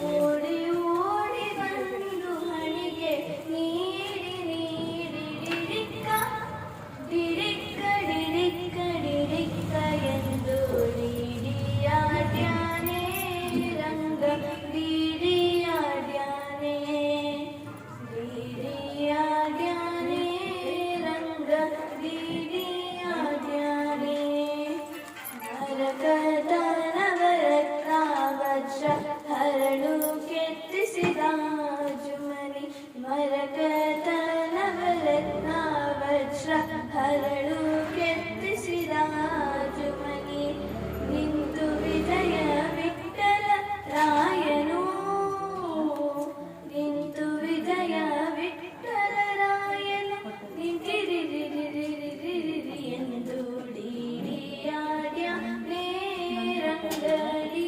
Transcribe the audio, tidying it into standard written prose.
ಓಡಿ ಓಡಿ ಬಂದು ಹಣಿಗೆ ನೀಡಿ ನೀಡಿ ಡಿಡಿಕ್ಕ ಡಿಡಿಕ್ಕ ಡಿಡಿಕ್ಕ ಡಿಡಿಕ್ಕ ಎಂದು ಡಿಡಿಯಾಡ್ಯಾನೆ ರಂಗ ಡಿಡಿಯಾಡ್ಯಾನೆ ಡಿಡಿಯಾಡ್ಯಾನೆ ರಂಗ ಡಿಡಿಯಾಡ್ಯಾನೆ ನರಕದ ನವರತ್ನ ವಜ್ರ ಹರಳು ಕೆತ್ತಿಸಿದ ಜುಮನಿ ಮರಕದ ನವರತ್ನ ವಜ್ರ ಹರಳು ಕೆತ್ತಿಸಿದ ಜುಮನಿ ನಿಂತು ವಿಜಯ ವಿಠಲ ರಾಯನು ನಿಂತು ವಿಜಯ ವಿಠಲ ರಾಯನು ನಿಂತಿರಿರಿರಿರಿರಿರಿರಿ ಎಂದು ಡಿಡಿಯಾಡ್ಯಾನೆ ರಂಗಡಿ